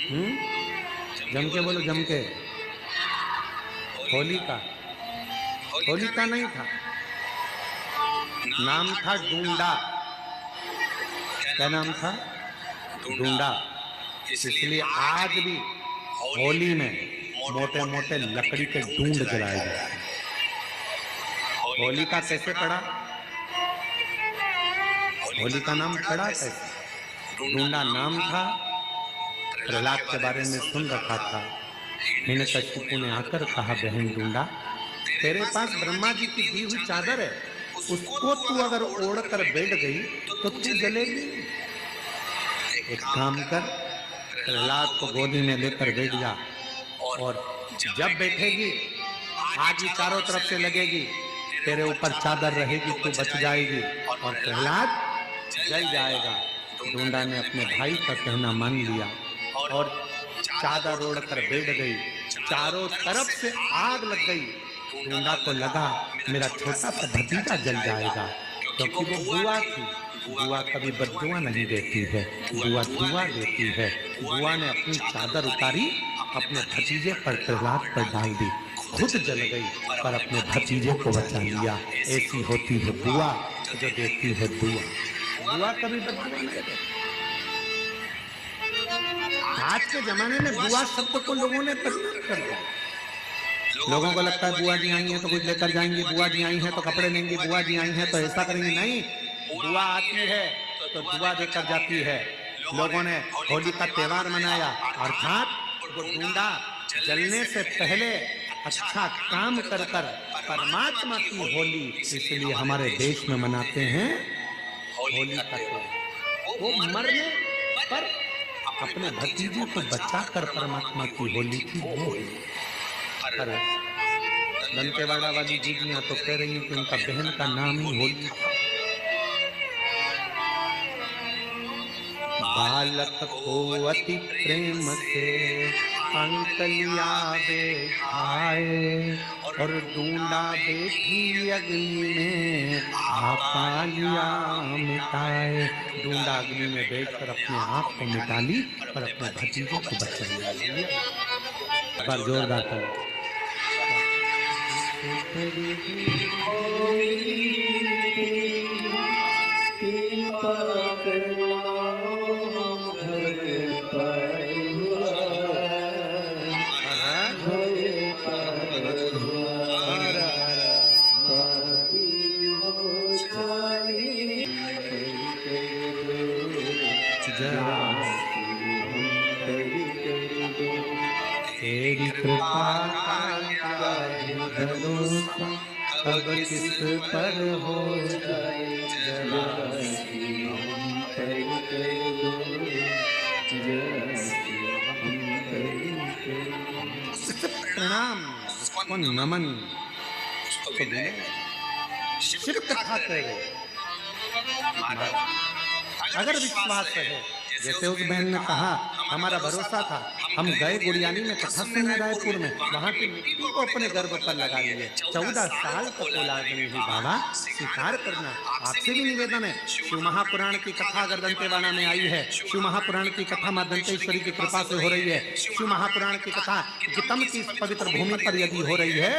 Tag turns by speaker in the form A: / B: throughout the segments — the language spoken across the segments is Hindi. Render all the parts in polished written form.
A: जम के बोलो, जम के। होलिका, होलिका नहीं था, नाम था डूंडा। क्या नाम था? डूंडा। इसलिए आज भी होली में मोटे मोटे लकड़ी के डूंड जलाए जाते हैं। होलिका कैसे पड़ा? होली का नाम पड़ा कैसे? डूंडा नाम था। प्रहलाद के बारे में सुन रखा था। हिरण्यकशिपु ने आकर कहा, बहन डूंडा, तेरे पास ब्रह्मा जी की दी हुई चादर है, उसको तू अगर ओढ़ कर बैठ गई तो तू जलेगी। एक काम कर, प्रहलाद को गोदी में लेकर बैठ जा, और जब बैठेगी आग चारों तरफ से लगेगी, तेरे ऊपर चादर रहेगी, तू बच जाएगी और प्रहलाद जल जाएगा। डूंडा ने अपने भाई का कहना मान लिया और चादर ओढ़कर बैठ गई। चारों तरफ से आग लग गई। डूंडा को लगा मेरा छोटा सा भतीजा जल जाएगा, क्योंकि वो बुआ थी। बुआ कभी बददुआ नहीं देती है, बुआ दुआ देती है। बुआ ने अपनी चादर उतारी, अपने भतीजे पर, प्रहलाद पर डाल दी, खुद जल गई पर अपने भतीजे को बचा लिया। ऐसी होती है बुआ जो देती है दुआ। बुआ कभी बददुआ नहीं देती। आज के जमाने में बुआ शब्द को लोगों ने बदनाम कर दिया। लोगों को लगता है बुआ जी आई हैं तो कुछ लेकर जाएंगी, बुआ जी आई हैं तो कपड़े लेंगी, बुआ जी आई हैं तो ऐसा करेंगे। नहीं, बुआ आती है तो दुआ देकर जाती है। लोगों ने होली का त्योहार मनाया, अर्थात वो डूंडा जलने से पहले अच्छा काम कर कर परमात्मा की होली, इसलिए हमारे देश में मनाते हैं होली का त्योहार। वो मरने पर अपने भतीजे को बचाकर परमात्मा की होली की वो। पर दंतेवाड़ा वाली दीदियां तो कह रही हैं कि उनका बहन का नाम ही होली था। बालक को अति प्रेम से अंकलिया बैठाए, और डूंडा बैठी अग्नि में आपा लिया मिटाए। डूंडा अग्नि में बैठकर अपने आप को मिटा ली और अपने भतीजे को बचा लिया। पर जोरदार कर तेरी कृपा अब किस पर हो जाए, प्रणाम, उसको नमन, उसको शिव कथा करे। अगर विश्वास है, जैसे उस बहन ने कहा हमारा भरोसा था, हम गए गुड़ियानी में कथा सुनने रायपुर में, वहाँ की मिट्टी को अपने गर्भ पर लगा लिए। 14 साल तक औलाद नहीं हुई। बाबा स्वीकार करना, आपसे भी निवेदन है। शिव महापुराण की कथा अगर दंतेवाड़ा में आई है, शिव महापुराण की कथा मां दंतेश्वरी की कृपा से हो रही है। शिव महापुराण की कथा गितम की पवित्र भूमि पर यदि हो रही है,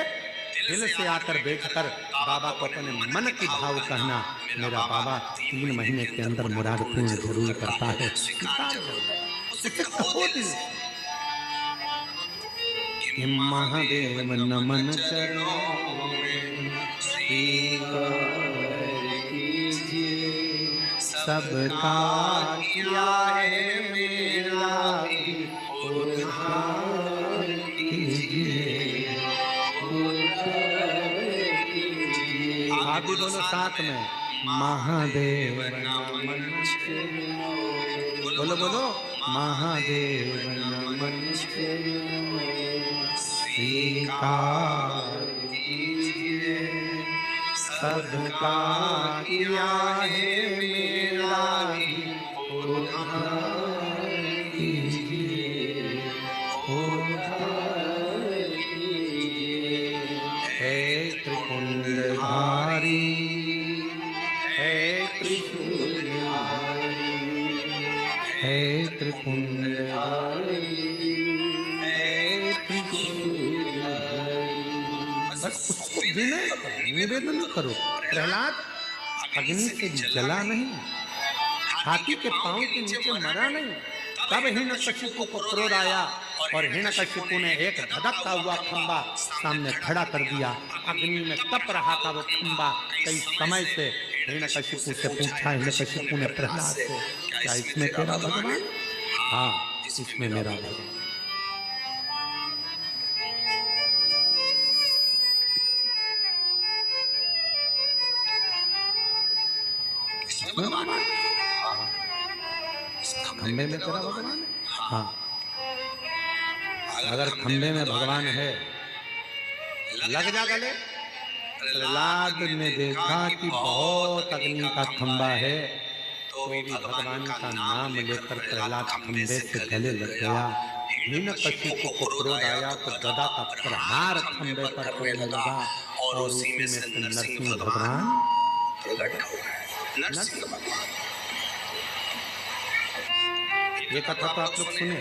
A: दिल से आकर बैठकर बाबा को अपने मन की भाव कहना, मेरा बाबा 3 महीने के अंदर मुराद पूर्ण जरूर करता है। महादेव नमन चरणों सबका किया है मेरा उद्धार कीजिए। आप भी बोलो साथ में, महादेव नमन। बोलो बोलो, महादेव नमन। स्वीकार कीजिए सबका किया है मेरा उद्धार कीजिए, उद्धार कीजिए। हे त्रिपुंडधारी, हे त्रिशूलधारी, हे त्रिपुंडधारी, विनय करो, निवेदन करो। प्रहलाद अग्नि से जला नहीं, हाथी के पांव के नीचे मरा नहीं। तब हिरण्यकशिपु को क्रोध आया और हिरण्यकशिपु ने एक धधकता हुआ खंबा सामने खड़ा कर दिया। अग्नि में तप रहा था वो खंबा कई समय से। हिरण्यकशिपु से पूछा हिरण्यकशिपु ने प्रहलाद से, क्या इसमें तेरा भगवान? हाँ, इसमें मेरा भगवान। खंबे में तेरा भगवान है? हाँ। अगर खंबे में भगवान है, लग जा गले। प्रहलाद ने देखा कि बहुत अग्नि का खंबा है, तो भी भगवान का नाम लेकर प्रहलाद खंबे से गले लग गया। हिरण्यकशिपु को क्रोध आया तो गदा का प्रहार खंबे पर पड़ने लगा और उसी में से नरसिंह भगवान प्रकट हो गए। नरसिंह भगवान, ये कथा तो आप लोग सुने।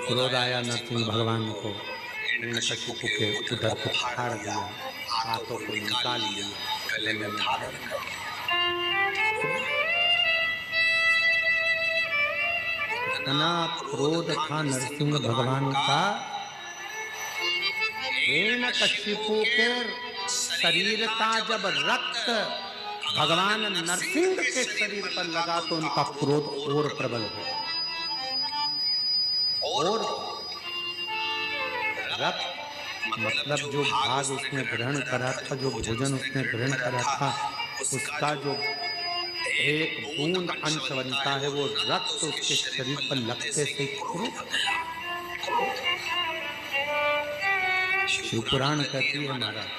A: क्रोध आया नरसिंह भगवान को, हिरण्यकशिपु के उदर को फाड़ दिया, हाथों को निकाल लिया, गले में धारण कर दिया। इतना क्रोध था नरसिंह भगवान का, हिरण्यकशिपु के शरीर का जब रक्त भगवान नरसिंह के शरीर पर लगा तो उनका क्रोध और प्रबल हो। और रक्त मतलब जो भाग उसने ग्रहण करा था, जो भोजन उसने ग्रहण करा था, उसका जो एक बूंद अंश बनता है, वो रक्त उसके शरीर पर लगते से क्रोध। शिव पुराण कहती है महाराज,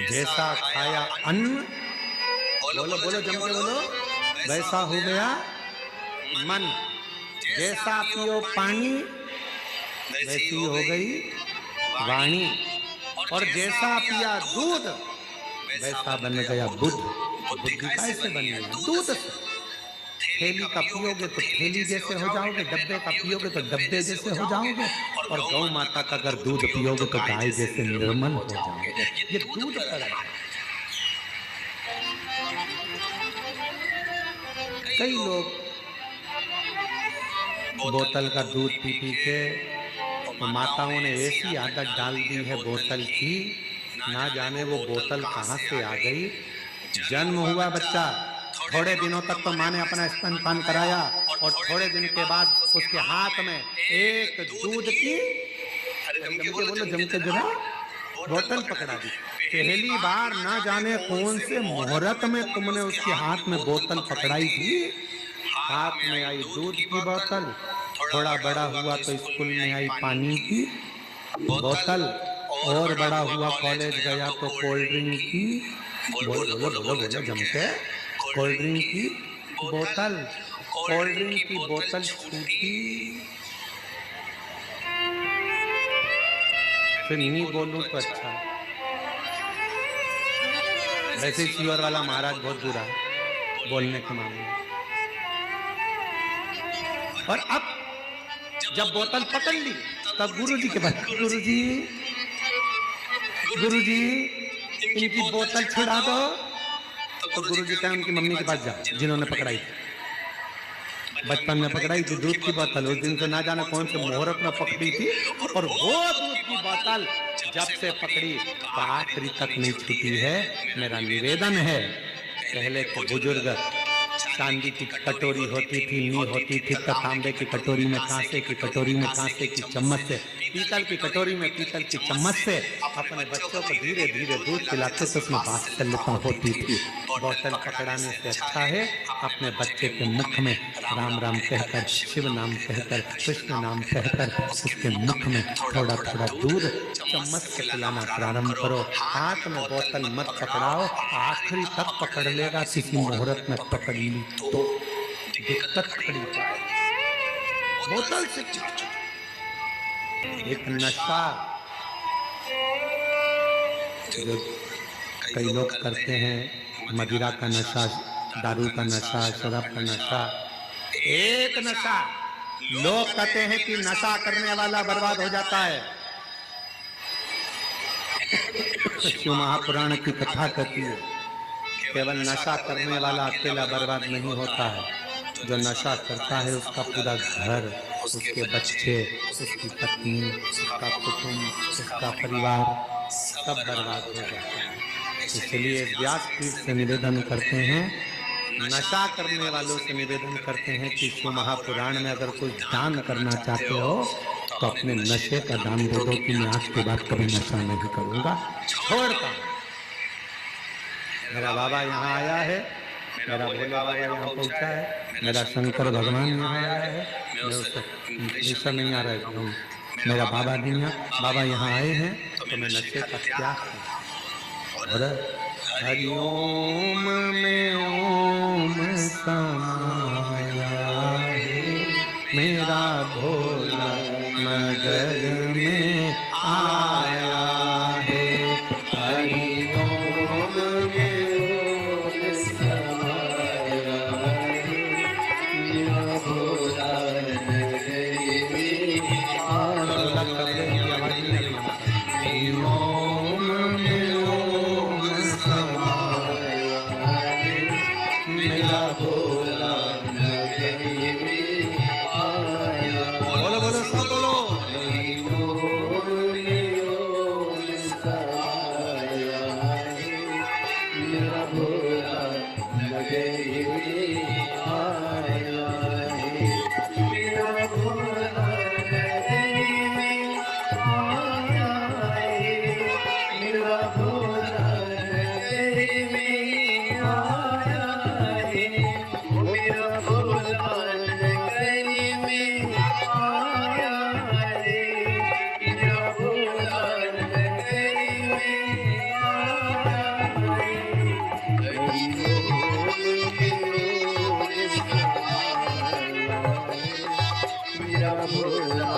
A: जैसा खाया अन्न, बोलो बोलो जम के बोलो, वैसा हो गया मन। जैसा पियो पानी, वैसी हो गई वाणी। और जैसा पिया दूध, वैसा बन गया बुद्ध। बुद्धि कैसे बन गई? दूध से। थैली का पियोगे तो थैली जैसे हो जाओगे, डब्बे का पियोगे तो डब्बे जैसे हो जाओगे, और गौ माता का अगर दूध पियोगे तो गाय जैसे निर्मल हो जाओगे। ये दूध पर है। कई लोग बोतल का दूध पी पी के, तो माताओं ने ऐसी आदत डाल दी है बोतल की, ना जाने वो बोतल कहाँ से आ गई। जन्म हुआ बच्चा, थोड़े दिनों तक तो माँ ने अपना स्तनपान कराया, और थोड़े दिन के बाद उसके हाथ में एक दूध की, बोलो जम के जरा, बोतल पकड़ा दी। पहली बार ना जाने कौन से मुहूर्त में तुमने उसके हाथ में बोतल पकड़ाई थी। हाथ में आई दूध की बोतल, थोड़ा बड़ा हुआ तो स्कूल में आई पानी की बोतल, और बड़ा हुआ कॉलेज गया तो कोल्ड ड्रिंक की, बोलो बोलो बोलो बोलो जम के, कोल्ड ड्रिंक की बोतल। कोल्ड ड्रिंक की बोतल छूटी, फिर नहीं बोलूं तो अच्छा। वैसे सीवर वाला महाराज बहुत बुरा है बोलने के मामले। और अब जब बोतल पकड़ ली, तब गुरुजी के पास, गुरुजी इनकी बोतल छुड़ा दो। तो गुरुजी कहे उनकी मम्मी के पास जाओ, जिन्होंने पकड़ाई थी, बचपन में पकड़ाई थी दूध की बोतल। उस दिन से ना जाने कौन से मुहूर्त में पकड़ी थी, और वो दूध की बोतल जब से पकड़ी तो आखिरी तक नहीं छूटी है। मेरा निवेदन है, पहले के बुजुर्ग चांदी की कटोरी होती थी, नी होती थी, तो तांबे की कटोरी में, कांसे की कटोरी में, कांसे की चम्मच से, पीतल की कटोरी में, पीतल की चम्मच से अपने बच्चों को धीरे धीरे दूध पिलाते तो उसमें वात्सल्यता होती थी। बोतल पकड़ाने से अच्छा है अपने बच्चे के मुख में राम राम कहकर, शिव नाम कहकर, कृष्ण नाम कहकर उसके मुख में थोड़ा थोड़ा दूध चम्मच से पिलाना प्रारंभ करो। हाथ में बोतल मत पकड़ाओ, आखिरी तक पकड़ लेगा, किसी मुहूर्त में पकड़ ली तो दिक्कत खड़ी हो। बोतल से एक नशा जो कई लोग करते हैं, मदिरा का नशा दारू का नशा, शराब का नशा, एक नशा। लोग कहते हैं कि नशा करने वाला बर्बाद हो जाता है। शिव महापुराण की कथा कहती है केवल नशा करने वाला अकेला बर्बाद नहीं होता है, जो नशा करता है उसका पूरा घर, उसके बच्चे, उसकी पत्नी, उसका कुटुंब, उसका परिवार सब बर्बाद हो जाता है। इसलिए व्यासपीठ से निवेदन करते हैं, नशा करने वालों से निवेदन करते हैं कि शिव महापुराण में अगर कोई दान करना चाहते हो तो अपने नशे का दान दे दो कि मैं आज के बाद कभी नशा नहीं करूंगा, छोड़ता हूं। मेरा बाबा यहाँ आया है, मेरा भोले बाबा यहाँ पहुंचा है, मेरा शंकर भगवान यहाँ आया है, मैं उससे नहीं आ रहा है, मेरा बाबा नहीं है, बाबा यहाँ आए हैं तो मैं नशे का त्याग करूं। हरिओम में ओम समाया है, मेरा भोला मगर में आया है। हरिओम में ओम समाया है, मेरा भोला मगर में आया है। बोलो बोलो सब बोलो। मेरा भोला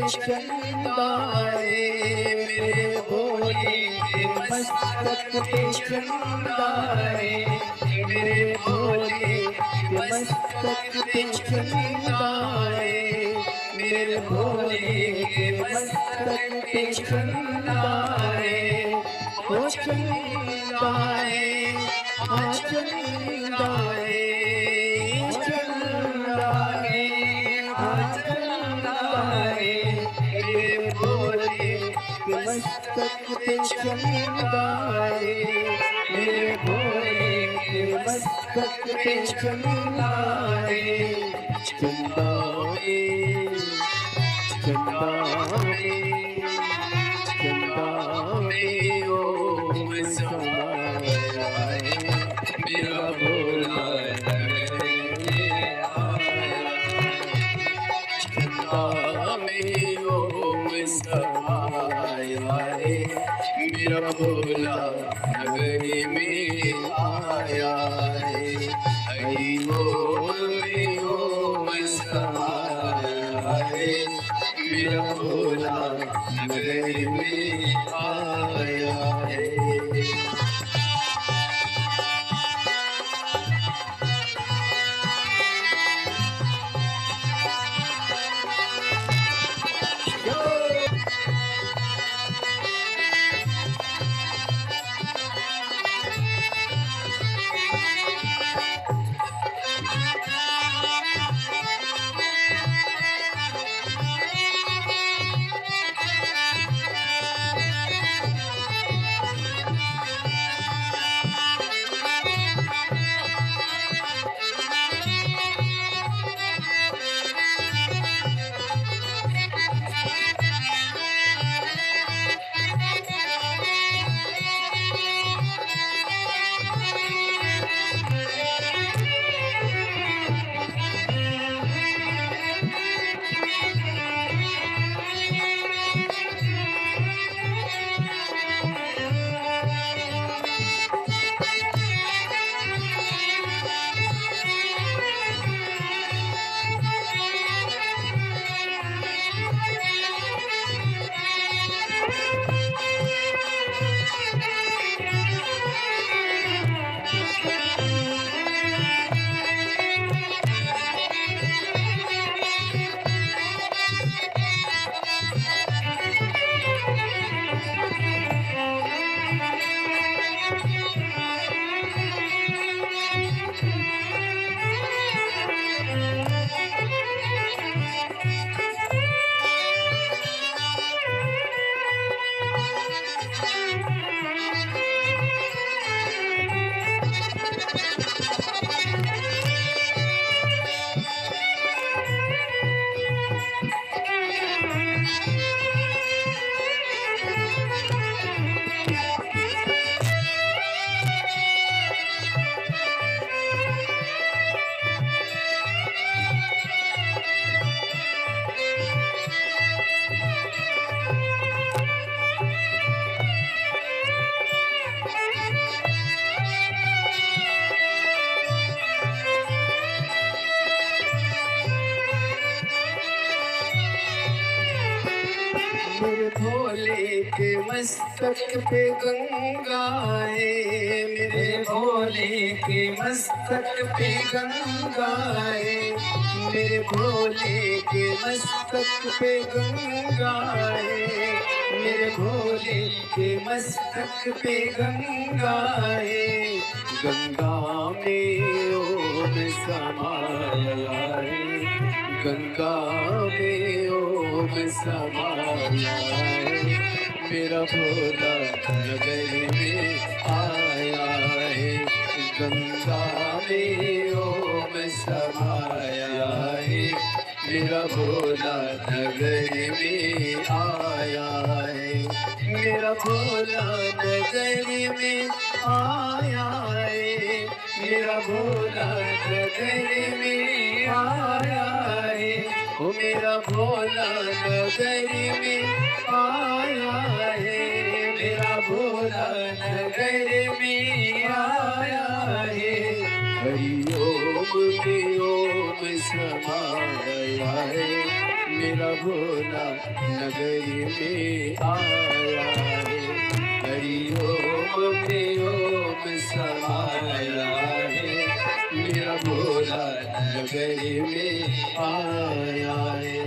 A: चंदाए मेरे भोले मस्तक पे चंदाए मेरे भोले मस्तक पे चंदाए मेरे भोले मस्तक पे चंदाए ओ चंदाए आ चंदाए
B: चंदा है चंदा है मेरे भोले के मस्तक पे चंदा है मेरे भोले के मस्तक पे चंदा है चंदा में चंदा में चंदा में ओम समाया है मेरा भोला चंदा में ओम समाया है मेरा भोला नगरी में आया है हरि बोल में ओम समाया है मेरा भोला नगरी में आया है। मेरे भोले के मस्तक पे गंगा है मेरे भोले के मस्तक पे गंगा है मेरे भोले के मस्तक पे गंगा है मेरे भोले के मस्तक पे गंगा है गंगा में ओम समाया है गंगा में ओम समाया है मेरा भोला नगर में आया है गंगा में ओम समाया है मेरा भोला नगर में आया है मेरा भोला नगर में आया है मेरा भोला नगर में आया है ओ मेरा भोला नगर में आया है मेरा भोला नगर में आया है हरि ओम में ओम समाया है मेरा भोला नगर में आया है हरि ओम में ओम समाया है मेरा भोला नगर में आया है।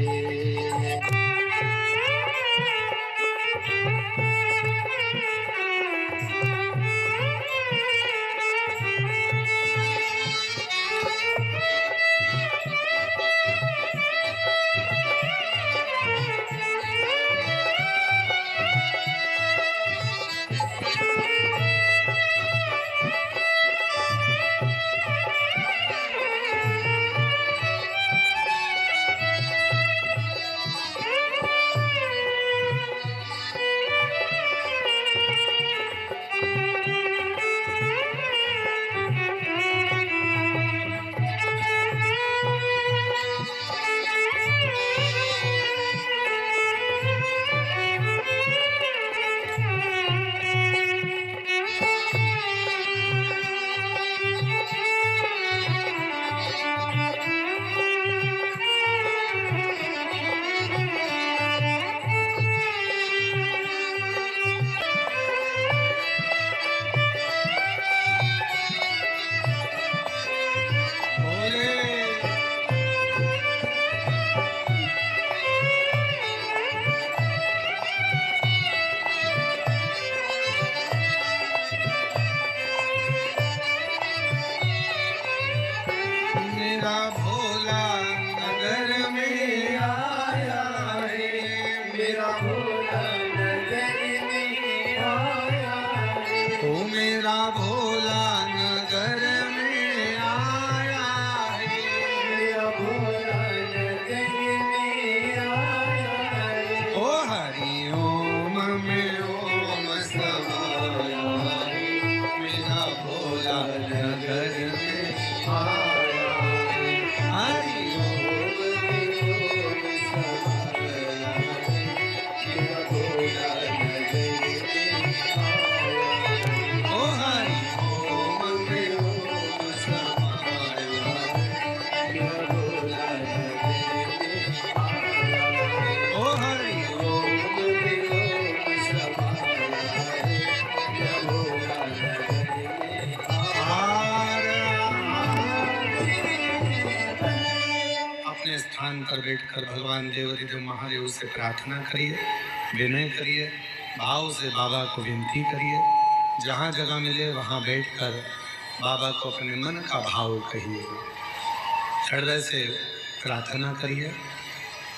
A: पर बैठकर भगवान देवदेव महादेव से प्रार्थना करिए, विनय करिए, भाव से बाबा को विनती करिए। जहाँ जगह मिले वहाँ बैठकर बाबा को अपने मन का भाव कहिए, हृदय से प्रार्थना करिए।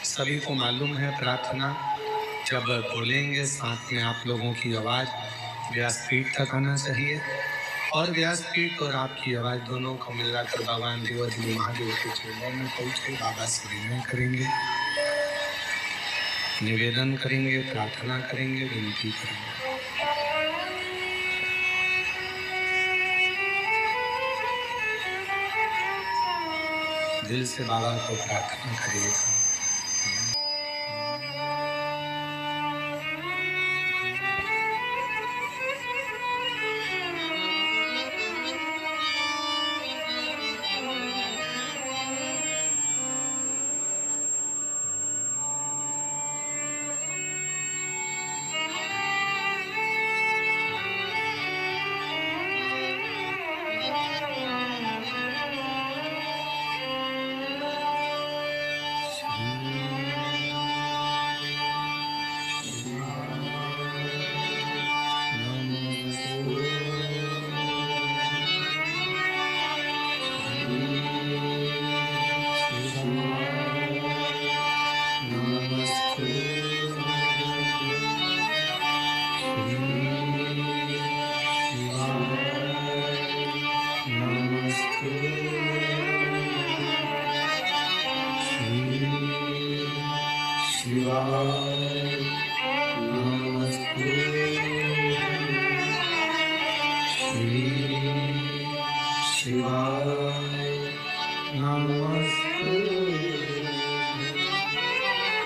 A: सभी को मालूम है प्रार्थना जब बोलेंगे साथ में आप लोगों की आवाज़ व्यासपीठ तक आना चाहिए, और व्यासपीठ और आपकी आवाज़ दोनों को मिलाकर भगवान देवदेव महादेव के चरणों में पहुँचे बाबा से विनय करेंगे, निवेदन करेंगे, प्रार्थना करेंगे, विनती करेंगे। दिल से बाबा को प्रार्थना करिएगा।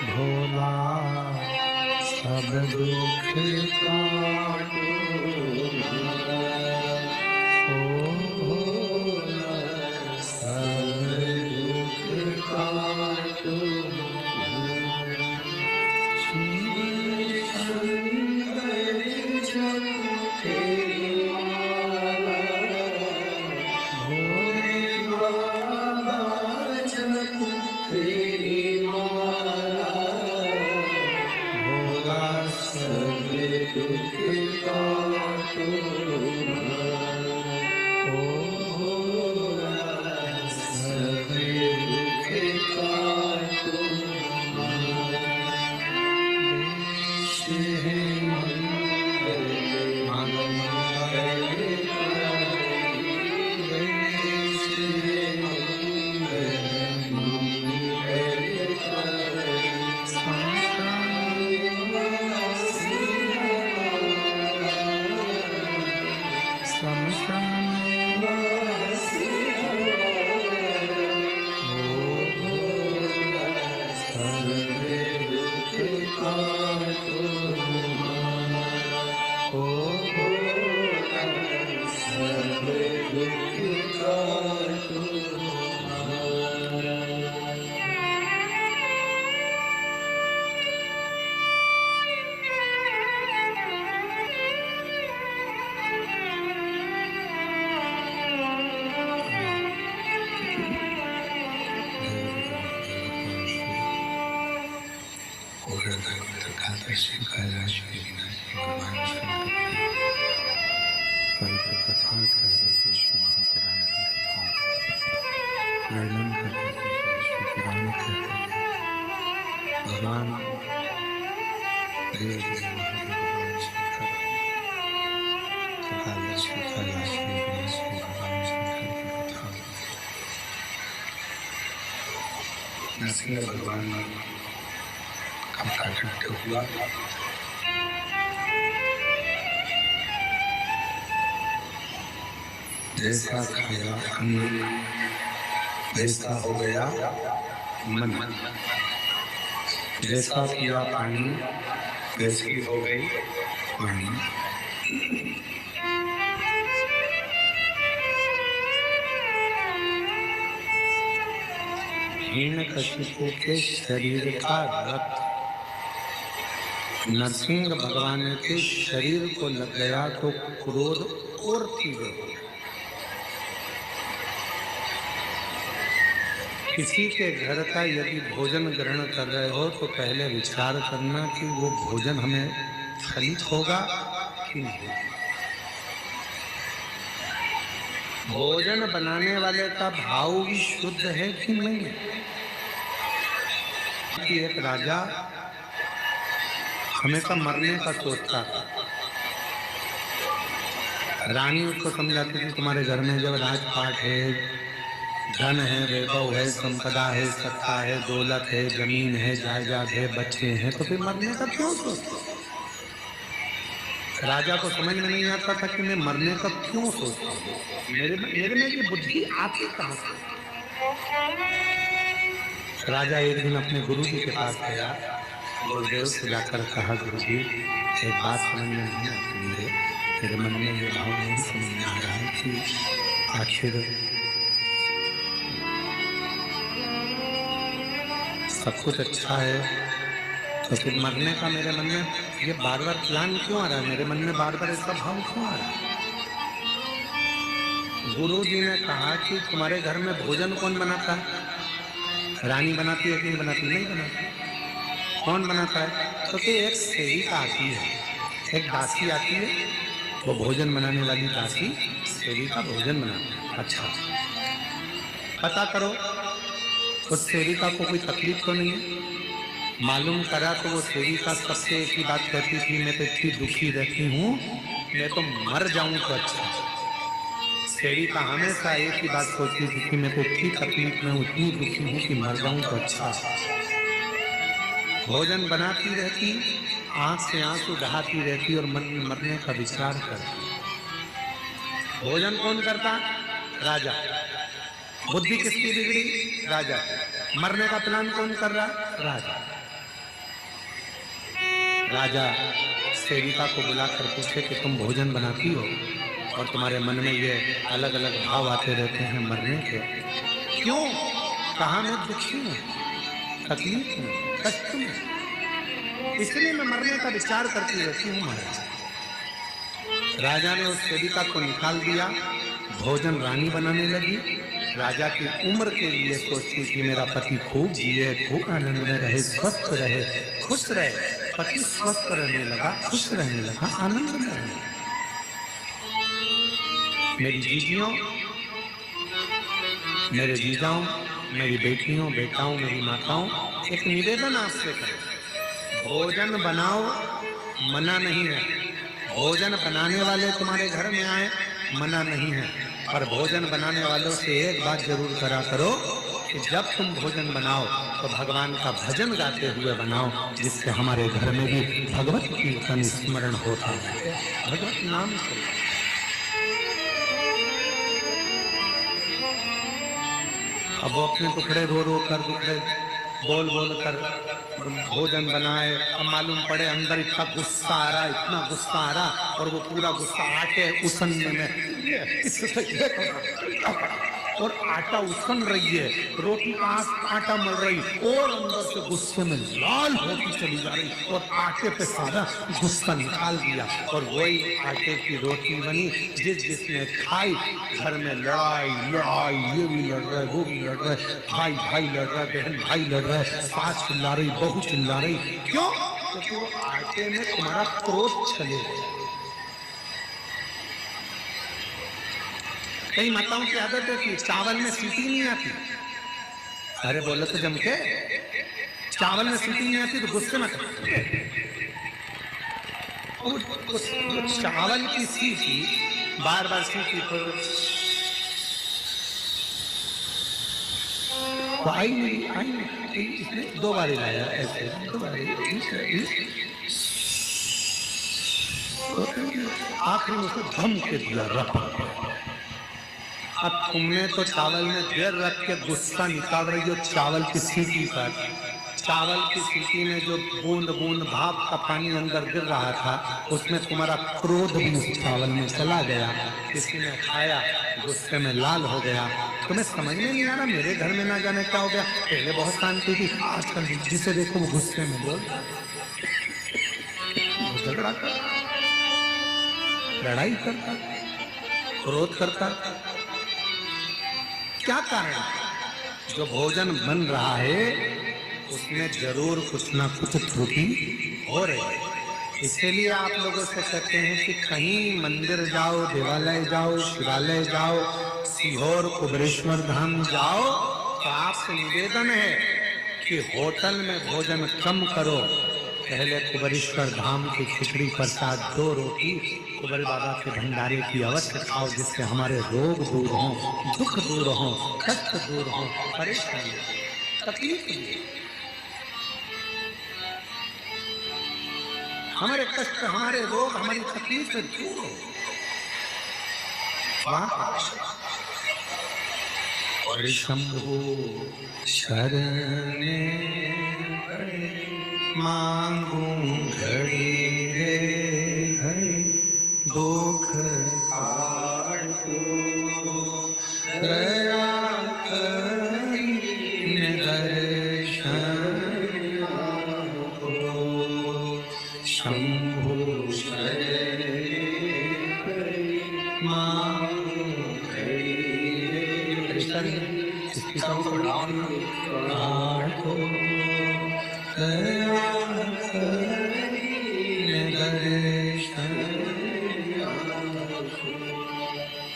A: भोला सब दुख काटो, ओ भोला सब दुख काटो। भगवान नरसिंह भगवान का प्राकट्य हुआ। जैसा खाया अन्न वैसा हो गया मन, जैसा पिया पानी वैसी हो गई वाणी। हिरण्यकशिपु के शरीर का रक्त नरसिंह भगवान के शरीर को लग गया तो क्रोध और तीव्र हो गया। किसी के घर का यदि भोजन ग्रहण कर रहे हो तो पहले विचार करना कि वो भोजन हमें फलित होगा कि नहीं। भोजन बनाने वाले का भाव भी शुद्ध है कि नहीं। कि एक राजा हमेशा मरने का सोचता था। रानी उसको समझाती थी तुम्हारे घर में जब राजपाट है, धन है, वैभव है, संपदा है, सत्ता है, दौलत है, जमीन है, जायदाद है, बच्चे हैं, तो फिर मरने का क्यों सोचते। राजा को समझ में नहीं आता था कि मैं मरने का क्यों सोचता हूँ। मेरे में ये बुद्धि आती कहाँ से। राजा एक दिन अपने गुरु जी के पास गया, गुरुदेव से जाकर कहा गुरु जी एक बात समझ में नहीं आती, मेरे मन में ये भाव नहीं समझ में आ रहा है कि आखिर सब कुछ अच्छा है तो फिर मरने का मेरे मन में ये बार बार प्लान क्यों आ रहा है, मेरे मन में बार बार इसका भाव क्यों आ रहा है। गुरु जी ने कहा कि तुम्हारे घर में भोजन कौन बनाता है। रानी बनाती है कि नहीं बनाती। नहीं बनाती। कौन बनाता है। तो एक सेविका आती है, एक दासी आती है, वो भोजन बनाने वाली दासी सेविका भोजन बनाती है। अच्छा पता करो उस सेविका को कोई तकलीफ तो नहीं है। मालूम करा तो वो सेविका सबसे एक ही बात कहती थी, मैं तो इतनी दुखी रहती हूँ, मैं तो मर जाऊं तो अच्छा। सेविका हमेशा एक ही बात सोचती थी कि मैं तो इतनी तकलीफ में हूँ, इतनी दुखी हूँ कि मर जाऊं तो अच्छा। भोजन बनाती रहती, आंख से आंसू बहाती रहती और मन में मरने का विचार करती। भोजन कौन करता। राजा। बुद्धि किसकी बिगड़ी। राजा। मरने का प्लान कौन कर रहा। राजा। राजा सेविका को बुलाकर पूछे कि तुम भोजन बनाती हो और तुम्हारे मन में ये अलग अलग भाव आते रहते हैं मरने के, क्यों। कहा मैं दुखी हूँ, तकलीफ में, कष्ट में, इसलिए मैं मरने का विचार करती रहती हूँ महाराज। राजा ने उस सेविका को निकाल दिया, भोजन रानी बनाने लगी। राजा की उम्र के लिए सोचती कि मेरा पति खूब जिए, खूब आनंद में रहे, स्वस्थ रहे, खुश रहे। पति स्वस्थ रहने लगा, खुश रहने लगा, आनंद में रहने लगा। मेरी जीजियों, मेरे जीजाओं, मेरी बेटियों, बेटाओं, मेरी माताओं, एक निवेदन आपसे करें, भोजन बनाओ, मना नहीं है। भोजन बनाने वाले तुम्हारे घर में आए, मना नहीं है, पर भोजन बनाने वालों से एक बात जरूर करा करो कि जब तुम भोजन बनाओ तो भगवान का भजन गाते हुए बनाओ, जिससे हमारे घर में भी भगवत कीर्तन स्मरण होता है, भगवत नाम से। अब वो अपने टुकड़े रो रो कर, टुकड़े बोल बोल कर भोजन बनाए। अब मालूम पड़े अंदर इतना गुस्सा आ रहा, इतना गुस्सा आ रहा, और वो पूरा गुस्सा आटे उसन में और आटा उसन रही है, रोटी का आटा मल रही और अंदर से गुस्से में लाल होती चली जा रही, और आटे पे सारा गुस्सा निकाल दिया। और वही आटे की रोटी बनी, जिसने खाई घर में लड़ाई लड़ाई, ये भी लड़ रहा है, वो भी लड़ रहा है, भाई भाई लड़ रहा है, बहन भाई लड़ रहा है, सास चिल्ला रही, बहू चिल्ला रही। क्यों। क्योंकि वो आटे में तुम्हारा क्रोध चले। कई माताओं की आदत है कि चावल में सीटी नहीं आती। अरे बोलो तो जम के, चावल में सीटी नहीं आती तो गुस्से में चावल की सीटी बार बार सीटी पर तो आई नहीं, इसने दो बार लाया, ऐसे दो बार, आखिरी में उसको धम के दिया रख। अब तुमने तो चावल में देर रख के गुस्सा निकाल रही हो चावल की सीटी पर। चावल की सीटी में जो बूंद बूंद भाप का पानी अंदर गिर रहा था, उसमें तुम्हारा क्रोध भी उस चावल में चला गया। किसी ने खाया, गुस्से में लाल हो गया। तुम्हें समझ में नहीं आ रहा मेरे घर में ना जाने क्या हो गया। पहले बहुत शांति थी, आजकल जिसे देखो वो गुस्से में बोल, झगड़ा करता, लड़ाई करता, क्रोध करता। क्या कारण। जो भोजन बन रहा है उसमें जरूर कुछ ना कुछ त्रुटि हो रही है। इसीलिए आप लोगों से कहते हैं कि कहीं मंदिर जाओ, देवालय जाओ, शिवालय जाओ, सीहोर कुबेरेश्वर धाम जाओ, तो आपसे निवेदन है कि होटल में भोजन कम करो। पहले कुबेरेश्वर धाम की खिचड़ी प्रसाद 2 रोटी कुबेर बाबा के भंडारे की अवश्य खाओ, जिससे हमारे रोग दूर हों, दुख दूर हों, कष्ट दूर हों, परेशानी तकलीफ दूर हो। हमारे कष्ट, हमारे रोग, हमारी तकलीफ दूर हो। और शंभु शरण मांगू घड़ी रे घड़ी, दुख काटो दया करीने दर्शन को। शंभु शरण मांगू घड़ी रे घड़ी, इसकी सबको डाउन काटो दया करीने दर्शन।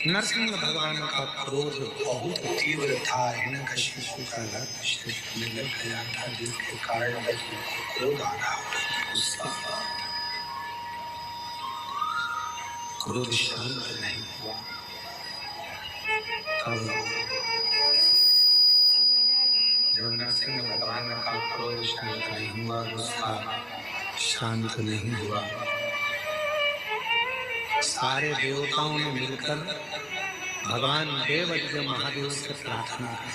A: नरसिंह भगवान का क्रोध बहुत तीव्र था। हिरण्यकशिपु का लक्ष्य लग गया था, जिसके कारण क्रोध आ रहा था। क्रोध शांत नहीं हुआ। तब जब नरसिंह भगवान का क्रोध शांत नहीं हुआ, गुस्सा शांत नहीं हुआ, सारे देवताओं ने मिलकर भगवान देवज्ञ महादेव से प्रार्थना की।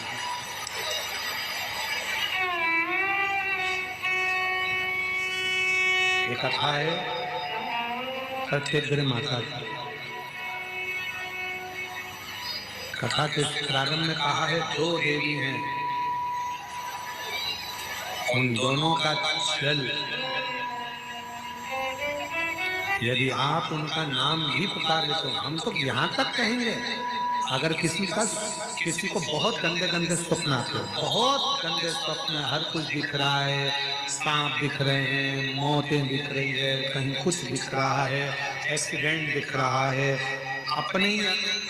A: ये कथा है सत्यग्र माता की। कथा के प्रारंभ में कहा है 2 देवी हैं, उन दोनों का जल यदि आप उनका नाम भी पुकार ले तो हम तो यहाँ तक कहेंगे, अगर किसी को बहुत गंदे गंदे स्वप्न आते हैं, बहुत गंदे स्वप्न, हर कुछ दिख रहा है, सांप दिख रहे हैं, मौतें दिख रही है, कहीं कुछ दिख रहा है, एक्सीडेंट दिख रहा है, अपने ही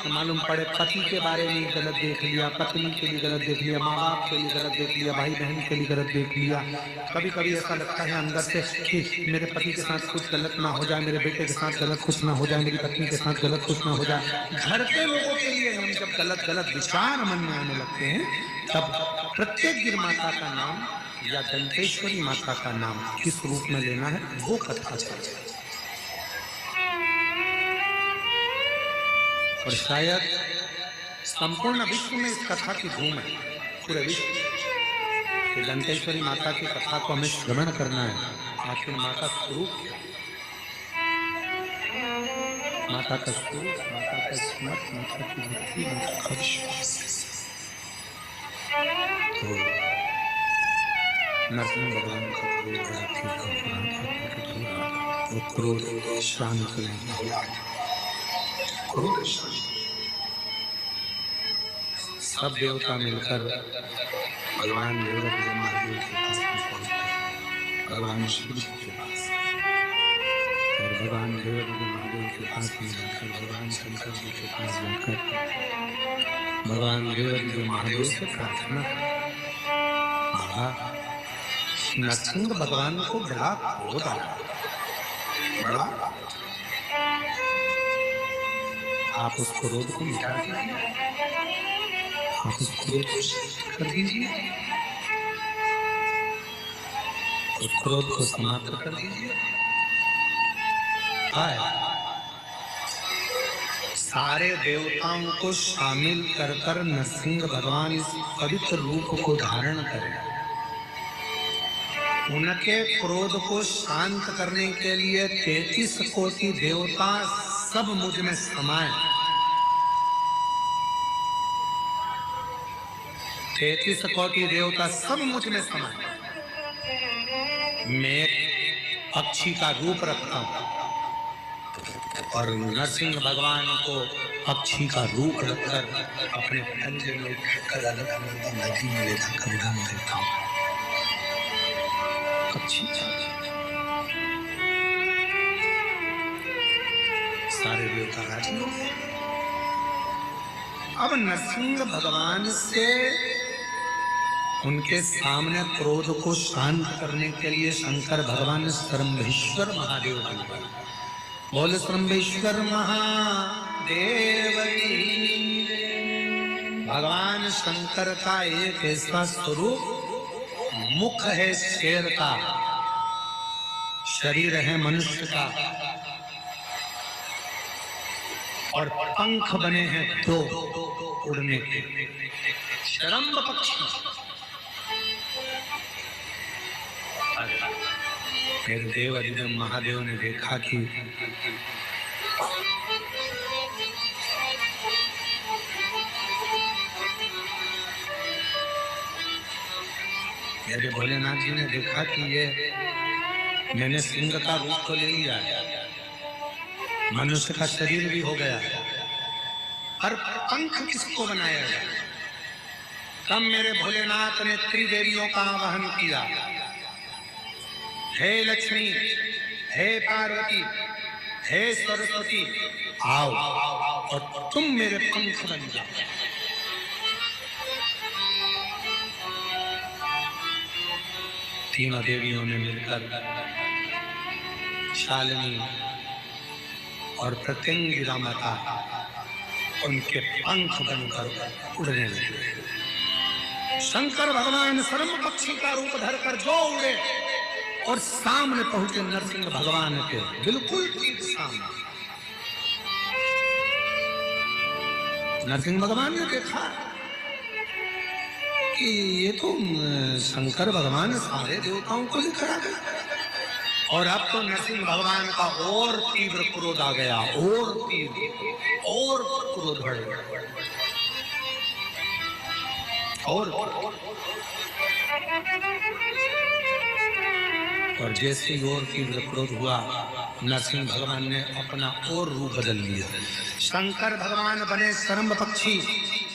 A: मालूम पड़े पति के बारे में गलत देख लिया, पत्नी के लिए गलत देख लिया, माँ बाप के लिए गलत देख लिया, भाई बहन के लिए गलत देख लिया। कभी कभी ऐसा लगता है अंदर से कि मेरे पति के साथ कुछ गलत ना हो जाए, मेरे बेटे के साथ गलत कुछ ना हो जाए, मेरी पत्नी के साथ गलत कुछ ना हो जाए। घर के लोगों के लिए हम जब गलत गलत विचार मन में आने लगते हैं, तब प्रत्येक गिर माता का नाम या दंतेश्वरी माता का नाम किस रूप में लेना है वो कथा चले। और शायद संपूर्ण विश्व में इस कथा की धूम है, पूरे विश्व कि दंतेश्वरी माता की कथा को हमें श्रवण करना है। आखिर माता स्वरूप, माता का स्वरूप, माता का स्मृत, माता की भक्ति, माता का विश्वास। तो नरसिंह भगवान का क्रोध बड़ा तीव्र था, वो क्रोध शांत नहीं हुआ। सब देवता मिलकर भगवान देवज्ञ महादेव के पास पहुंचे, भगवान शिव जी के पास, और भगवान देवज्ञ महादेव के पास मिलकर भगवान शंकर जी के पास जाकर भगवान देवज्ञ महादेव से प्रार्थना की। बाबा नरसिंह भगवान को बड़ा क्रोध आया, बड़ा, आप उस क्रोध को मिटा दीजिए, आप उस क्रोध को शांत कर दीजिए, उस क्रोध को समाप्त कर दीजिए। सारे देवताओं को शामिल कर कर नरसिंह भगवान इस पवित्र रूप को धारण करें। उनके क्रोध को शांत करने के लिए 33 कोटि देवता सब मुझ में समाये। 33 कोटि देवता सब मुझ में समाये। मैं पक्षी का रूप रखता हूं, और नरसिंह भगवान को पक्षी का रूप रखकर अपने पंजे में उठाकर अलग अलग नदी में ले जाकर डाल देता हूँ। पक्षी सारे देवता राजी हो गए। अब नरसिंह भगवान से उनके सामने क्रोध को शांत करने के लिए शंकर भगवान सर्वभीश्वर महादेव बन गए। बोल सर्वभीश्वर महादेव की। भगवान शंकर का एक ऐसा स्वरूप, मुख है शेर का, शरीर है मनुष्य का, और पंख बने हैं दो उड़ने के, शरम्भ पक्षी। फिर देव अधिदेव महादेव ने देखा कि मेरे भोलेनाथ जी ने देखा कि ये मैंने सिंह का रूप तो ले लिया है, मनुष्य का शरीर भी हो गया है, पर पंख किसको बनाया गया? तब मेरे भोलेनाथ ने त्रिदेवियों का आवाहन किया। हे लक्ष्मी, हे पार्वती, हे सरस्वती, आओ और तुम मेरे पंख बन जाओ। तीनों देवियों ने मिलकर शालिनी और प्रत्यंगिरा माता उनके पंख बनकर उड़ने लगे। शंकर भगवान सर्व पक्षी का रूप धरकर जो उड़े और सामने पहुंचे नरसिंह भगवान के बिल्कुल ठीक सामने। नरसिंह भगवान ने देखा कि ये तो शंकर भगवान सारे देवताओं को लेकर आ गए, और अब तो नरसिंह भगवान का और तीव्र क्रोध आ गया, और तीव्र और क्रोध बढ़ गया। और जैसे ही और तीव्र क्रोध हुआ, नरसिंह भगवान ने अपना और रूप बदल लिया। शंकर भगवान बने शरम्भ पक्षी,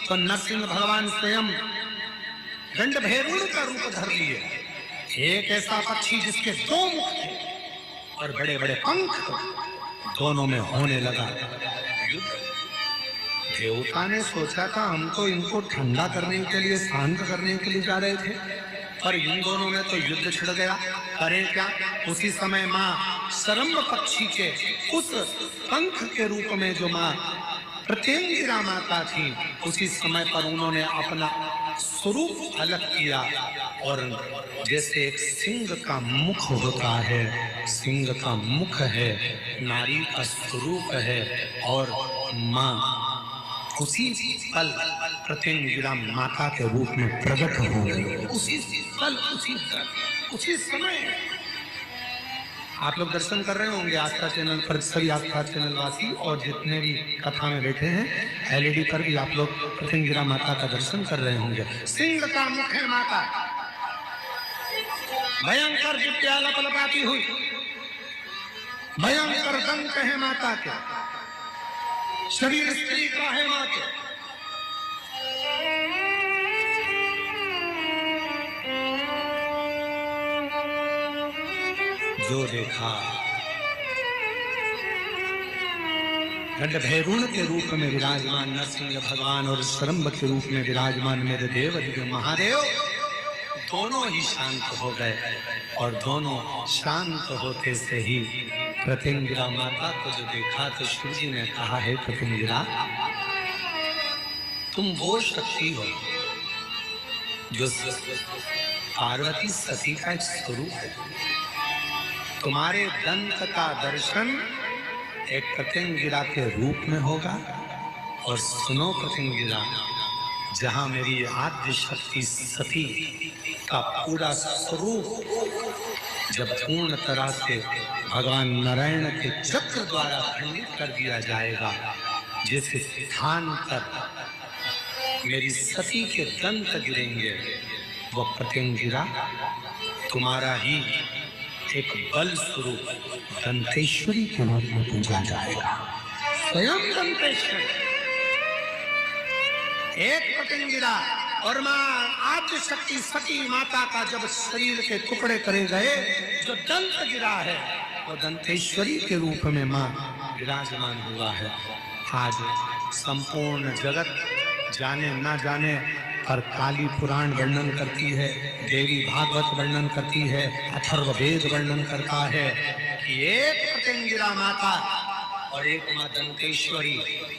A: तो नरसिंह भगवान स्वयं दंड भैरूण का रूप धर लिए। एक ऐसा पक्षी जिसके दो मुख थे और बड़े बड़े पंख, दोनों में होने लगा युद्ध। देवता ने सोचा था हम तो इनको ठंडा करने के लिए, शांत करने के लिए जा रहे थे, पर इन दोनों में तो युद्ध छिड़ गया। करें क्या? उसी समय माँ शरम्भ पक्षी के उस पंख के रूप में जो माँ प्रत्यंगिरा माता थी, उसी समय पर उन्होंने अपना स्वरूप अलग किया, और जैसे एक सिंह का मुख होता है, सिंह का मुख है, नारी का स्वरूप है, और माँ उसी पल प्रत्यंगिरा माता के रूप में प्रकट हो गई। उसी पल, उसी समय आप लोग दर्शन कर रहे होंगे आस्था चैनल पर, सभी आस्था चैनल वासी और जितने भी कथा में बैठे हैं, एलईडी पर भी आप लोग प्रत्यंगिरा माता का दर्शन कर रहे होंगे। सिंह का मुख है माता, भयंकर विद्या लपलपाती हुई, भयंकर दंत है माता के, शरीर स्त्री का है माँ के। जो देखा, दंड भैरूण के रूप में विराजमान नरसिंह भगवान और शरम्भ के रूप में विराजमान मेरे देव अधिदेव महादेव दोनों ही शांत हो गए, और दोनों शांत होते से ही प्रत्यंगिरा माता को जो देखा तो शिव जी ने कहा, है प्रत्यंगिरा, तुम वो शक्ति हो जो पार्वती सती का एक स्वरूप है। तुम्हारे दंत का दर्शन एक प्रत्यंगिरा के रूप में होगा, और सुनो प्रत्यंगिरा, जहां मेरी आद्य शक्ति सती का पूरा स्वरूप जब पूर्ण तरह से भगवान नारायण के चक्र द्वारा खंडित कर दिया जाएगा, जिस स्थान पर मेरी सती के दंत गिरेंगे, वो प्रत्यंगिरा तुम्हारा ही एक बल स्वरूप दंतेश्वरी के रूप में पूजा जाएगा। स्वयं दंतेश्वरी एक पतंग गिरा और मां आद्य शक्ति सती माता का जब शरीर के टुकड़े करे गए, जो दंत गिरा है तो दंतेश्वरी के रूप में मां विराजमान हुआ है। आज संपूर्ण जगत जाने ना जाने और काली पुराण वर्णन करती है, देवी भागवत वर्णन करती है, अथर्ववेद वर्णन करता है कि एक पतंगिरा माता और एक मां दंतेश्वरी,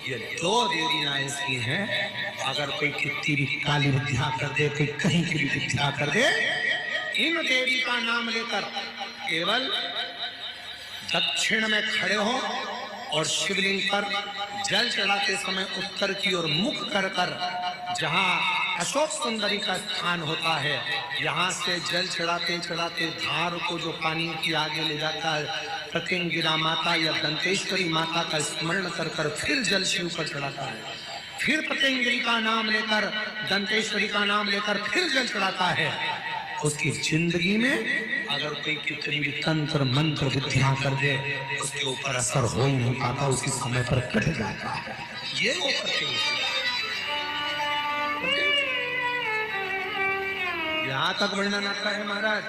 A: ये दो देवियां ऐसी हैं, अगर कोई कितनी भी काली विद्या कर दे, कोई कहीं की भी विद्या कर दे, इन देवी का नाम लेकर केवल दक्षिण में खड़े हो और शिवलिंग पर जल चढ़ाते समय उत्तर की ओर मुख कर कर, जहां अशोक सुंदरी का स्थान होता है, यहाँ से जल चढ़ाते चढ़ाते धार को जो पानी की आगे ले जाता है, पतंगिरा माता या दंतेश्वरी माता का स्मरण कर कर फिर जल शिव पर चढ़ाता है, फिर पतंगिरी का नाम लेकर, दंतेश्वरी का नाम लेकर फिर जल चढ़ाता है। उसकी जिंदगी में अगर कोई कितनी भी तंत्र मंत्र विद्या कर दे, उसके ऊपर असर हो ही नहीं पाता, उसी समय पर कट जाता है। ये वो यहां तक वर्णन आता है महाराज,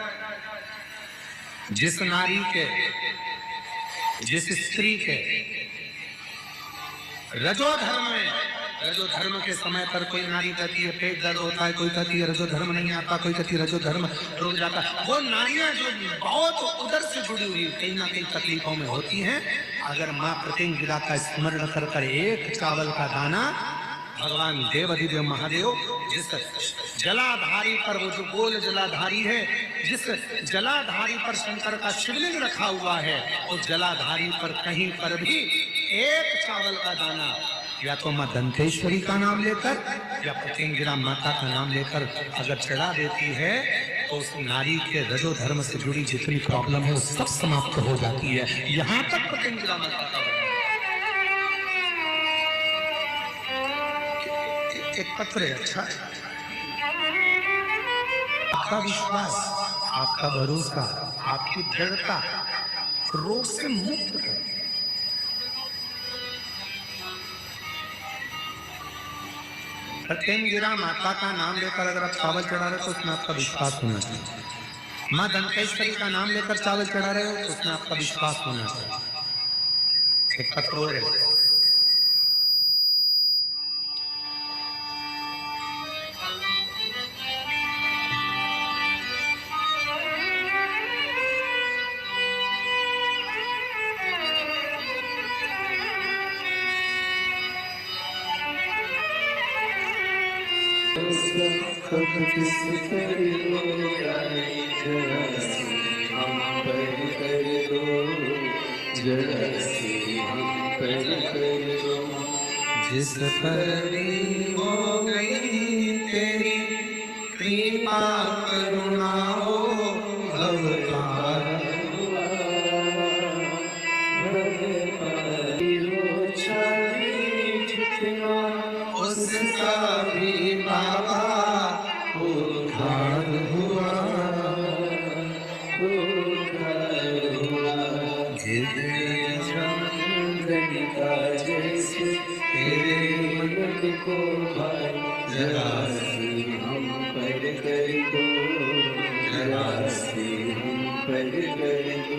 A: जिस नारी के, जिस स्त्री के रजोधर्म में, रजोधर्म के समय पर कोई नारी कहती है पेट दर्द होता है, कोई कहती है रजोधर्म नहीं आता, कोई कहती है रजोधर्म रुक जाता है। वो नारियां जो बहुत उधर से जुड़ी हुई कहीं ना कहीं तकलीफों में होती हैं, अगर मां पतंगिरा का स्मरण कर कर एक चावल का दाना, भगवान देवाधिदेव महादेव जिस जलाधारी पर, वो जो गोल जलाधारी है, जिस जलाधारी पर शंकर का शिवलिंग रखा हुआ है, उस जलाधारी पर कहीं पर भी एक चावल का दाना, या तो मां दंतेश्वरी का नाम लेकर या पतंगिरा माता का नाम लेकर अगर चढ़ा देती है, तो उस नारी के रजो धर्म से जुड़ी जितनी प्रॉब्लम है वो सब समाप्त हो जाती है। यहां तक पतंगिरा माता का एक पत्र है, अच्छा है, आपका विश्वास, आपका भरोसा, आपकी दृढ़ता रोग से मुक्त कर। पतंगिरा माता का नाम लेकर अगर आप चावल चढ़ा रहे हो तो उसमें आपका विश्वास होना चाहिए। मां दंतेश्वरी का नाम लेकर चावल चढ़ा रहे हो तो उसमें आपका विश्वास होना चाहिए। एक पत्र और है, जिस पर हो गई तेरी कृपा करुणा हो अवतार उसका भी बाबा उद्धार हुआ, जैसे तेरे मन को जरा सी हम पर कर दो, जरा सी हम पर कर दो।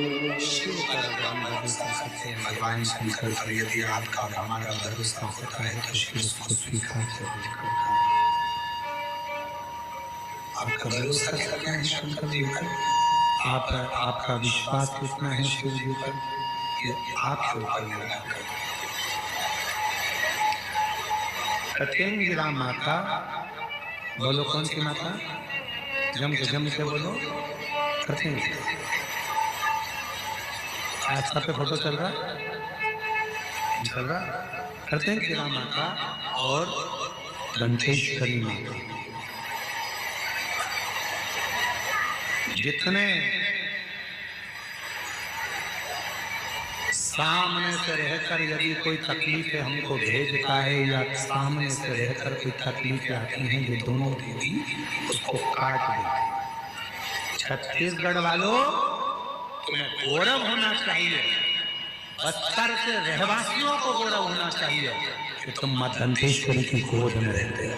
A: शिव पर भरोसा करते हैं भगवान शंकर पर, यदि आपका हमारा भरोसा होता है तो शिव उसको स्वीकार करेगा। आपका भरोसा कितना है शंकर जी पर, आपका विश्वास कितना है शिव जी पर, आपके ऊपर निर्भर करता है। पतंगिरा माता, बोलो कौन सी माता, जम के बोलो, पतंगिरा। आज पे फोटो चल रहा, पतंगिरा माता और दंतेश्वरी माता, जितने सामने से रहकर यदि कोई तकलीफें हमको भेजता है, या सामने से रहकर कोई तकलीफें आती हैं, ये दोनों देवी उसको काट देती। छत्तीसगढ़ वालों, तुम्हें गौरव होना चाहिए, बस्तर के रहवासियों को गौरव होना चाहिए कि तुम मां दंतेश्वरी की गोद में रहते हो।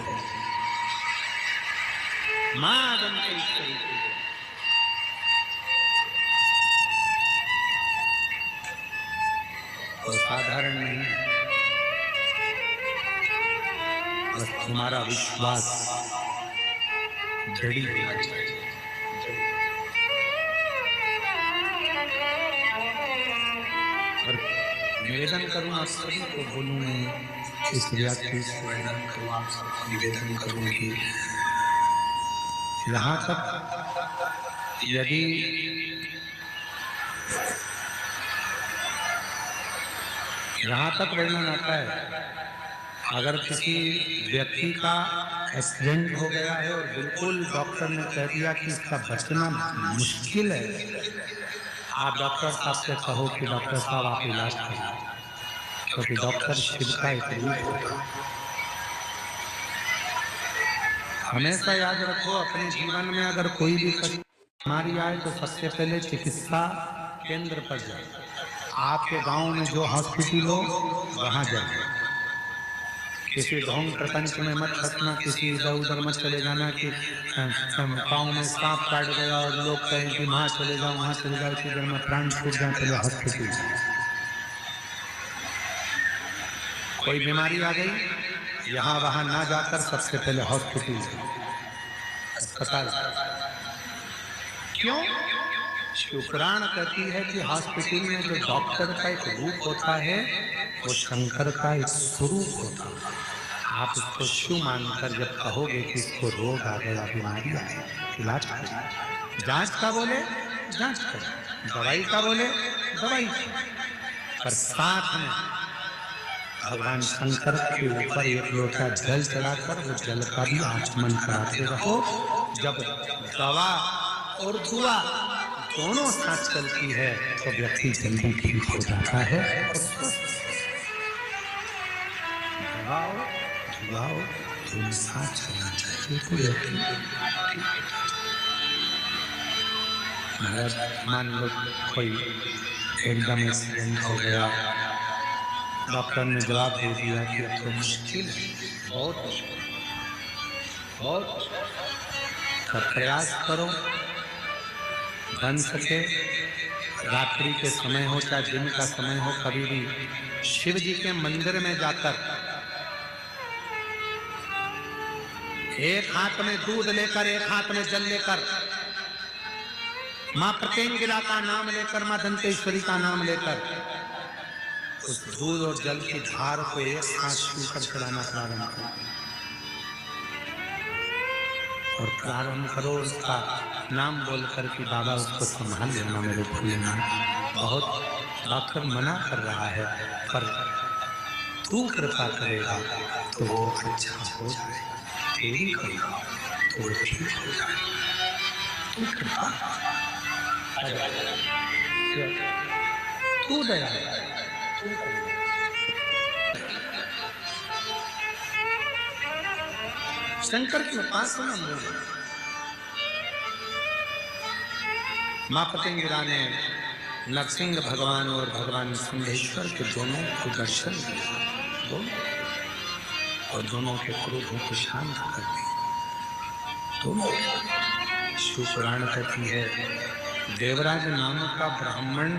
A: मां दंतेश्वरी की तो साधारण नहीं, बस तुम्हारा विश्वास जड़ी होना चाहिए। और निवेदन करूं आप सभी को, बोलूं मैं इस व्याख्या से निवेदन करूं, आप सबको निवेदन करूं कि यहाँ तक यदि यहाँ तक वर्णन आता है, अगर किसी व्यक्ति का एक्सीडेंट हो गया है और बिल्कुल डॉक्टर ने कह दिया कि इसका बचना मुश्किल है, आप डॉक्टर साहब से कहो कि डॉक्टर साहब आप इलाज करिए, क्योंकि डॉक्टर शिव का एक रूप होता है। हमेशा याद रखो, अपने जीवन में अगर कोई भी बीमारी आए तो सबसे पहले चिकित्सा केंद्र पर जाए। आपके गांव में जो हॉस्पिटल हो वहां जाए। किसी ढोंग प्रपंच में मत फंसना, किसी इधर उधर मत चले जाना कि पाँव में सांप काट गया और लोग कहें कि वहां चले जाओ वहां चले जाओ, इधर में प्राण छूट जाए, पहले हॉस्पिटल। कोई बीमारी आ गई, यहाँ वहां ना जाकर सबसे पहले हॉस्पिटल, अस्पताल। क्यों? शुक्राण कहती है कि हॉस्पिटल में जो डॉक्टर का एक रूप होता है वो शंकर का एक स्वरूप होता है। आप उसको शिव मानकर जब कहोगे कि इसको रोग आ गया, बीमारी आ गई, इलाज करें। जांच का बोले जांच करें, दवाई का बोले दवाई करें, पर साथ में भगवान शंकर के ऊपर एक लोटा जल चढ़ाकर वो जल का भी आचमन कराते रहो। जब दवा और दुआ दोनों साथ चलती है तो व्यक्ति जल्दी ठीक हो जाता है। दवाओ दुआओ दोनों साथ चलना चाहिए तो व्यक्ति महाराज मान लो कोई एकदम एक्सीडेंट हो गया, डॉक्टर ने जवाब दे दिया कि अब तो मुश्किल है, बहुत बहुत, तब प्रयास करो बन सके। रात्रि के समय हो चाहे दिन का समय हो, कभी भी शिव जी के मंदिर में जाकर एक हाथ में दूध लेकर एक हाथ में जल लेकर मां प्रत्यंगिरा का नाम लेकर, मां दंतेश्वरी का नाम लेकर उस दूध और जल की धार को एक साथ छूकर चढ़ाना प्रारंभ करो और प्रारंभ करो उसका नाम बोलकर कि बाबा उसको संभाल लेना, मेरे भूलना। बहुत डॉक्टर मना कर रहा है, पर तू कृपा करेगा तो वो अच्छा हो जाए, तेरी करेगा तो वो ठीक हो जाए। तू कृपा, तू दया, तू शंकर की उपासना में मां पतंगिरा ने नरसिंह भगवान और भगवान सिंहेश्वर के दोनों को दर्शन दिया, और दोनों के क्रोधों को शांत कर दिया। दोनों शिव पुराण कहती है, देवराज नाम का ब्राह्मण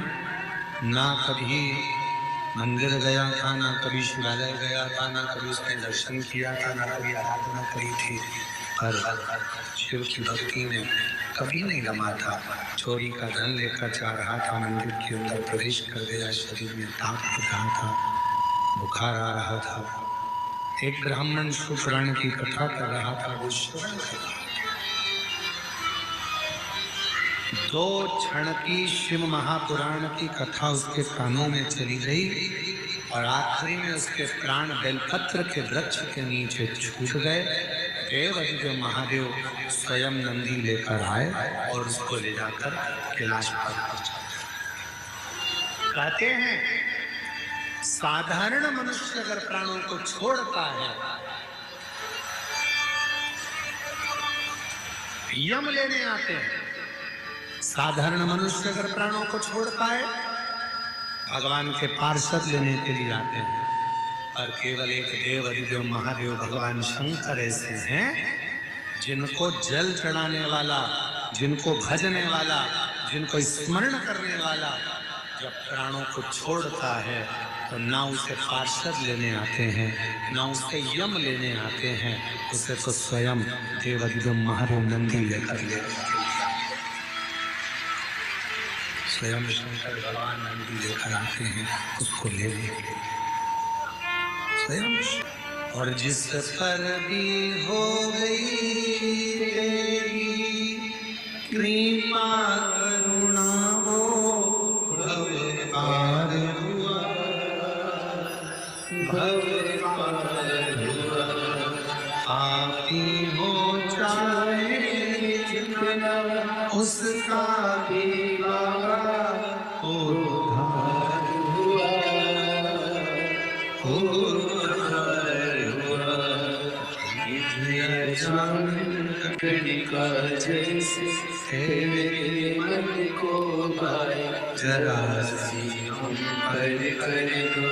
A: ना कभी मंदिर गया था, ना कभी शिवालय गया था, ना कभी उसने दर्शन किया था, ना कभी आराधना करी थी, पर शिव की भक्ति में कभी नहीं लगा था। चोरी का धन लेकर जा रहा था, मंदिर के अंदर प्रवेश कर गया, शरीर में दाग हो रहा था, बुखार आ रहा था। एक ब्राह्मण शिव पुराण की कथा कर रहा था, वो श्रवण कर रहा था। 2 क्षण की शिव महापुराण की कथा उसके कानों में चली गई और आखिरी में उसके प्राण बेलपत्र के वृक्ष के नीचे छूट गए। देव महादेव स्वयं नंदी लेकर आए और उसको ले जाकर कैलाश पर पहुंचाया। कहते हैं साधारण मनुष्य अगर प्राणों को छोड़ता है, यम लेने आते हैं, साधारण मनुष्य अगर प्राणों को छोड़ता है, भगवान के पार्षद लेने के लिए आते हैं। और केवल एक देव अधिदेव महादेव भगवान शंकर ऐसे हैं जिनको जल चढ़ाने वाला, जिनको भजने वाला, जिनको स्मरण करने वाला जब प्राणों को छोड़ता है तो ना उसे पार्षद लेने आते हैं, ना उसे यम लेने आते हैं, उसे तो स्वयं देव अधिदेव महादेव नंदी लेकर ले, स्वयं शंकर भगवान नंदी लेकर आते हैं उसको लेने के लिए स्वयं। और जिस पर भी हो गई तेरी कृपा करुणा वो भव पार हुआ, भव पार हुआ। आपी हो चाहे जितना उसका भी बाबा उद्धार हुआ,
B: का जैसे मेरे मन को भाई, जरा सी हम पर कर दो,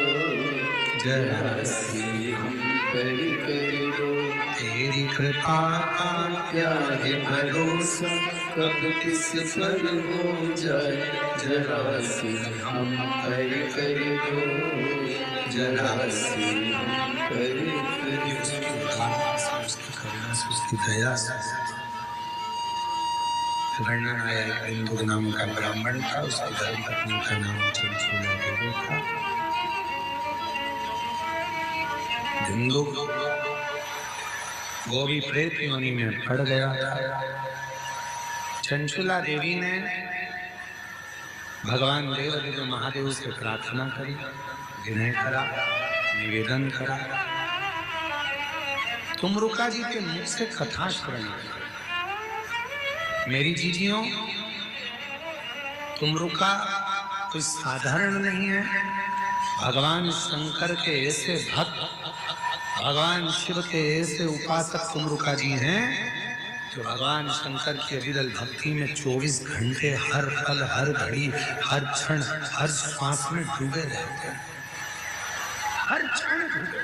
B: जरा सी हम पर कर दो।
A: तेरी कृपा का
B: क्या है भरोसा कब किस पर हो जाए, जरा सी हम पर कर दो, जरा सी हम पर कर दो।
A: उसकी दया वर्णन आया एक हिंदू नाम का ब्राह्मण था, उसकी धर्मपत्नी का नाम चंचूला देवी था। हिंदू वो भी प्रेत योनि में पड़ गया था। चंचूला देवी ने भगवान देव अधिदेव महादेव से प्रार्थना करी, विनय करा, निवेदन करा, तुमरुका जी के मुख से कथा श्रवण करो। मेरी जीजियों, तुमरुका कोई साधारण नहीं है। भगवान शंकर के ऐसे भक्त, भगवान शिव के ऐसे उपासक तुमरुका जी हैं जो भगवान शंकर की अविरल भक्ति में 24 घंटे हर पल, हर घड़ी, हर क्षण, हर श्वास में डूबे रहते हैं। हर क्षण डूबे,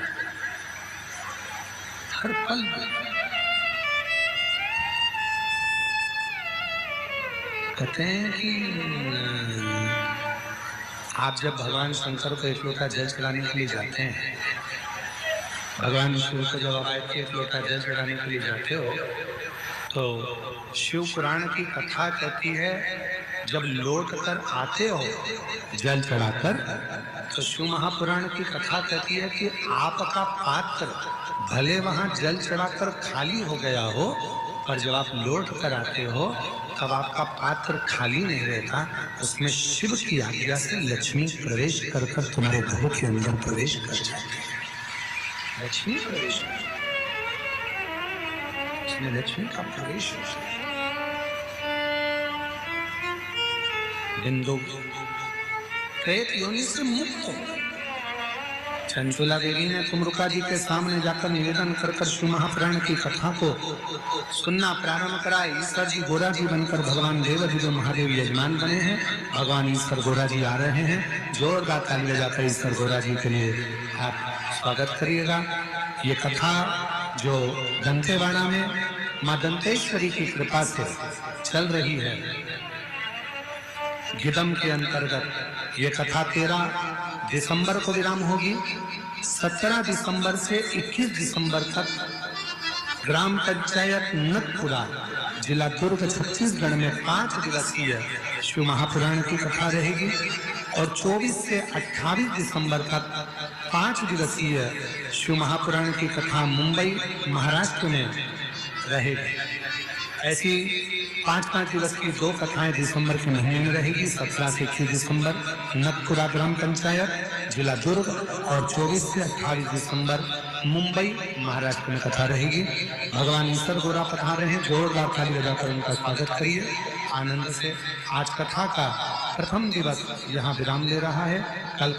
A: हर पल कहते हैं कि आप जब भगवान शंकर को एक लोटा जल चढ़ाने के लिए जाते हैं, भगवान शिव को जब आप एक लोटा जल चढ़ाने के लिए जाते हो तो शिव पुराण की कथा कहती है जब लौट कर आते हो जल चढ़ाकर, तो शिव महापुराण की कथा कहती है कि आपका पात्र भले वहां जल चढ़ाकर खाली हो गया हो, पर जब आप लौट कर आते हो तब आपका पात्र खाली नहीं रहता, उसमें शिव की आज्ञा से लक्ष्मी प्रवेश कर कर तुम्हारे घरों के अंदर प्रवेश कर जाती है। लक्ष्मी प्रवेश, उसमें लक्ष्मी का प्रवेश हो। बिंदु प्रेत योनि से मुक्त हो। चंचूला देवी ने तुमरुका जी के सामने जाकर निवेदन कर कर शिव महापुराण की कथा को सुनना प्रारंभ करा। ईश्वर जी गोरा जी बनकर भगवान देव अधिदेव महादेव यजमान बने हैं। भगवान ईश्वर गोरा जी आ रहे हैं। जोरदार ताली बजाकर ईश्वर गोरा जी के लिए आप स्वागत करिएगा। ये कथा जो दंतेवाड़ा में माँ दंतेश्वरी की कृपा से चल रही है, गिदम के अंतर्गत ये कथा 13 दिसंबर को विराम होगी। 17 दिसंबर से 21 दिसंबर तक ग्राम पंचायत नटपुरा, जिला दुर्ग, छत्तीसगढ़ में 5 दिवसीय शिव महापुराण की कथा रहेगी। और 24 से 28 दिसंबर तक 5 दिवसीय शिव महापुराण की कथा मुंबई, महाराष्ट्र में रहेगी। ऐसी 5-5 दिवस की 2 कथाएं दिसंबर के महीने में रहेगी। 17 से 21 दिसंबर नटपुरा ग्राम पंचायत, जिला दुर्ग, और 24 से 28 दिसंबर मुंबई, महाराष्ट्र में कथा रहेगी। भगवान ईश्वर गोरा पधारे हैं। जोरदार ताली बजाकर उनका स्वागत करिए आनंद से। आज कथा का प्रथम दिवस यहाँ विराम ले रहा है। कल